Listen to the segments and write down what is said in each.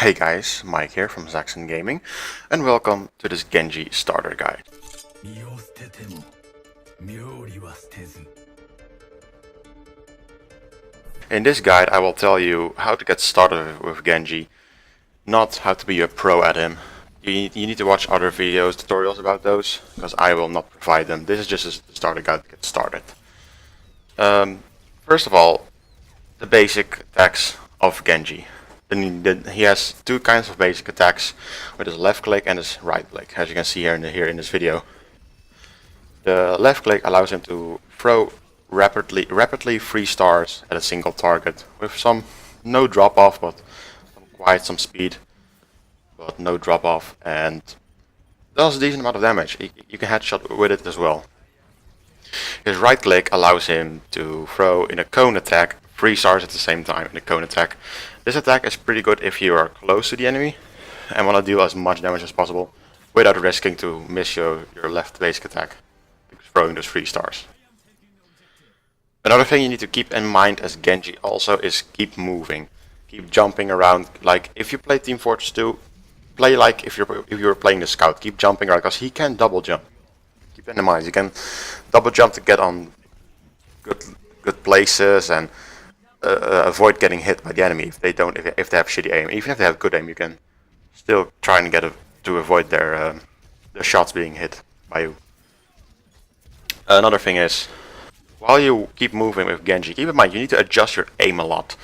Hey guys, Mike here from Zaxxon Gaming, and welcome to this Genji starter guide. In this guide I will tell you how to get started with Genji, not how to be a pro at him. You need to watch other videos, tutorials about those, because I will not provide them. This is just a starter guide to get started. First of all, the basic attacks of Genji. He has two kinds of basic attacks with his left click and his right click, as you can see here in this video. The left click allows him to throw rapidly 3 stars at a single target with no drop off, but quite some speed, but no drop off, and does a decent amount of damage. You can headshot with it as well. His right click allows him to throw in a cone attack 3 stars at the same time in a cone attack. This attack is pretty good if you are close to the enemy and want to deal as much damage as possible without risking to miss your left basic attack, throwing those 3 stars. Another thing you need to keep in mind as Genji also is keep moving, keep jumping around. Like if you play Team Fortress 2, play like if you're playing the Scout. Keep jumping around because he can double jump. Keep that in mind. You can double jump to get on good places and avoid getting hit by the enemy if they have shitty aim. Even if they have good aim, you can still try and to avoid their shots being hit by you. Another thing is, while you keep moving with Genji, keep in mind you need to adjust your aim a lot,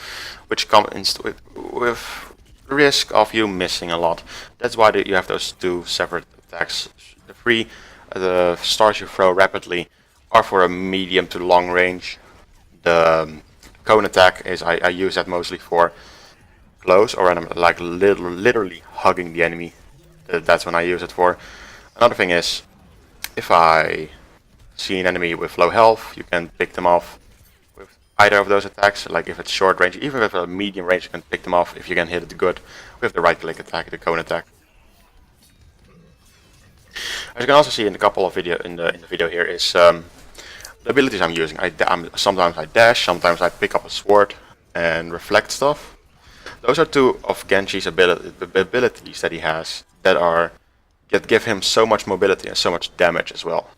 which comes with risk of you missing a lot. That's why you have those 2 separate attacks. The stars you throw rapidly are for a medium to long range. The cone attack is I use that mostly for close, or when I'm like literally hugging the enemy. That's when I use it for. Another thing is, if I see an enemy with low health, you can pick them off with either of those attacks. Like if it's short range, even with a medium range, you can pick them off if you can hit it good with the right click attack, the cone attack. As you can also see in a couple of in the video here is the abilities I'm using. Sometimes I dash, sometimes I pick up a sword and reflect stuff. Those are 2 of Genji's abilities that he has that give him so much mobility and so much damage as well.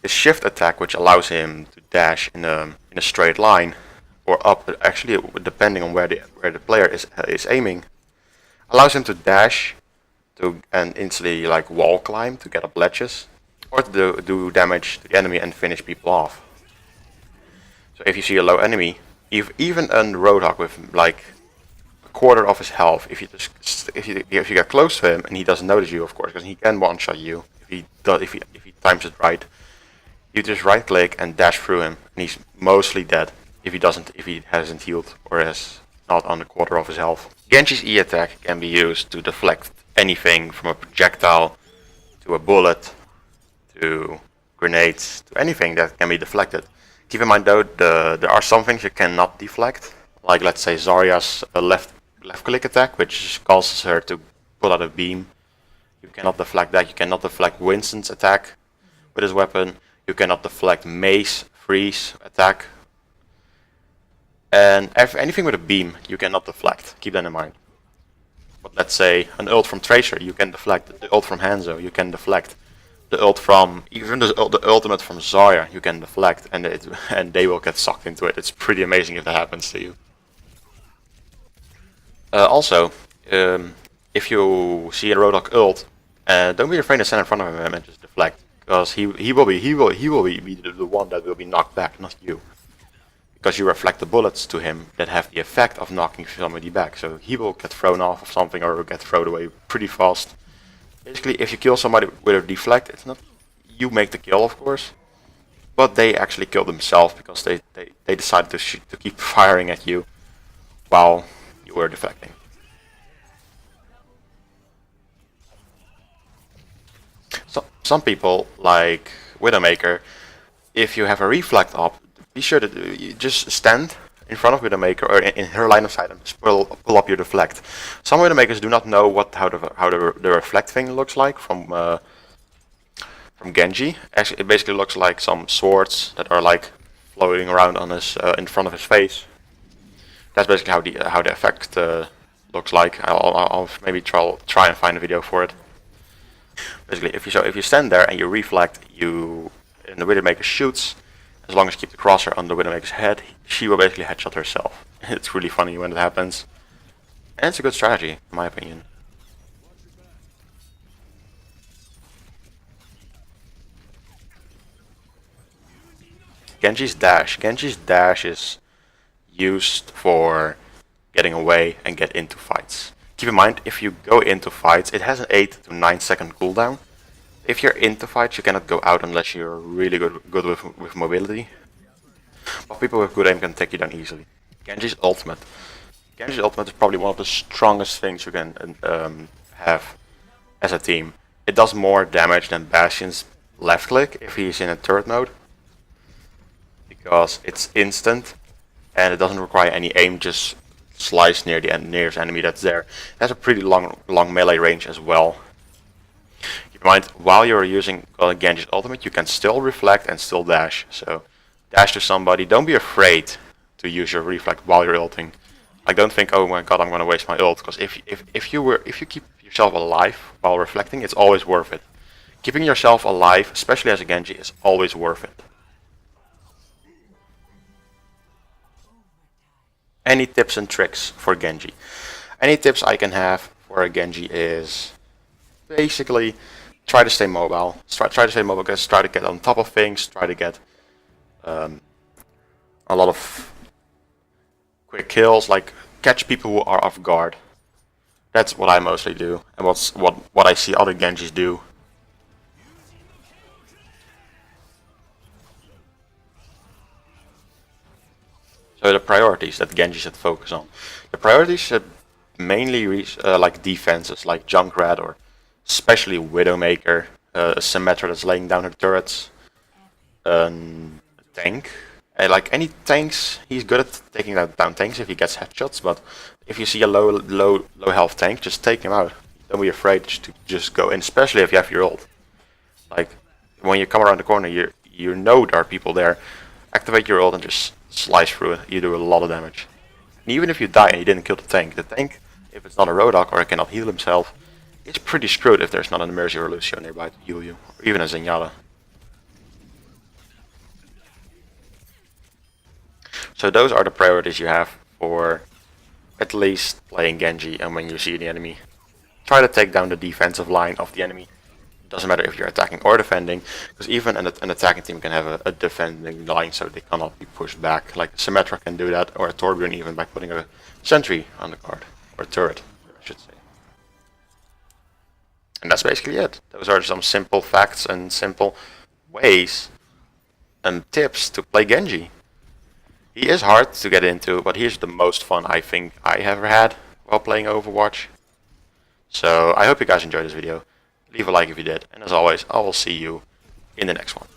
His shift attack, which allows him to dash in a straight line or up, actually depending on where the player is aiming, allows him to dash and instantly like wall climb to get up ledges, or to do damage to the enemy and finish people off. So if you see a low enemy, even a Roadhog with like a quarter of his health, if you get close to him and he doesn't notice you, of course, because he can one-shot you if he times it right, you just right click and dash through him, and he's mostly dead if he hasn't healed or is not on a quarter of his health. Genji's E attack can be used to deflect anything from a projectile to a bullet to grenades to anything that can be deflected. Keep in mind though, there are some things you cannot deflect, like let's say Zarya's left click attack, which causes her to pull out a beam. You cannot deflect that. You cannot deflect Winston's attack with his weapon. You cannot deflect May's freeze attack. And anything with a beam you cannot deflect. Keep that in mind. But let's say an ult from Tracer you can deflect. The ult from Hanzo you can deflect. The ult from even the ultimate from Zarya you can deflect, and they will get sucked into it. It's pretty amazing if that happens to you. Also, if you see a Roadhog ult, don't be afraid to stand in front of him and just deflect, because he will be the one that will be knocked back, not you. Because you reflect the bullets to him that have the effect of knocking somebody back. So he will get thrown off of something or will get thrown away pretty fast. Basically, if you kill somebody with a deflect, it's not you make the kill, of course, but they actually kill themselves because they decided to keep firing at you while you were deflecting. So some people, like Widowmaker, if you have a reflect up, be sure that you just stand in front of Widowmaker or in her line of sight and just pull up your deflect. Some Widowmakers do not know how the reflect thing looks like from Genji. Actually, it basically looks like some swords that are like floating around on his in front of his face. That's basically how the effect looks like. I'll maybe try and find a video for it. Basically, if you stand there and you reflect, and the Widowmaker shoots, as long as you keep the crosshair on the Widowmaker's head, she will basically headshot herself. It's really funny when it happens. And it's a good strategy, in my opinion. Genji's dash. Genji's dash is used for getting away and get into fights. Keep in mind, if you go into fights, it has an 8 to 9 second cooldown. If you're into fights, you cannot go out unless you're really good with mobility. But people with good aim can take you down easily. Genji's ultimate. Genji's ultimate is probably one of the strongest things you can have as a team. It does more damage than Bastion's left click if he's in a turret mode, because it's instant and it doesn't require any aim, just slice near the nearest enemy that's there. It has a pretty long melee range as well. Keep in mind, while you're using Genji's ultimate, you can still reflect and still dash. So dash to somebody. Don't be afraid to use your reflect while you're ulting. Like, don't think, oh my god, I'm gonna waste my ult, because if you keep yourself alive while reflecting, it's always worth it. Keeping yourself alive, especially as a Genji, is always worth it. Any tips and tricks for Genji? Any tips I can have for a Genji is basically try to stay mobile. Try to stay mobile, guys. Try to get on top of things. Try to get a lot of quick kills, like catch people who are off guard. That's what I mostly do, and what I see other Genjis do. So the priorities that Genji should focus on. The priorities should mainly reach like defenses, like Junkrat or especially Widowmaker, a Symmetra that's laying down her turrets, a tank. Like any tanks, he's good at taking down tanks if he gets headshots. But if you see a low health tank, just take him out. Don't be afraid to just go in, especially if you have your ult. Like when you come around the corner, you know there are people there. Activate your ult and just slice through it. You do a lot of damage. And even if you die and you didn't kill the tank, if it's not a Rodok or it cannot heal himself, it's pretty screwed if there's not an Mercy or Lucio nearby to heal you, or even a Zenyatta. So those are the priorities you have for at least playing Genji, and when you see the enemy, try to take down the defensive line of the enemy. It doesn't matter if you're attacking or defending, because even an attacking team can have a defending line so they cannot be pushed back. Like Symmetra can do that, or a Torbjorn even by putting a sentry on the card, or a turret, I should say. And that's basically it. Those are some simple facts and simple ways and tips to play Genji. He is hard to get into, but he's the most fun I think I ever had while playing Overwatch. So I hope you guys enjoyed this video. Leave a like if you did, and as always, I will see you in the next one.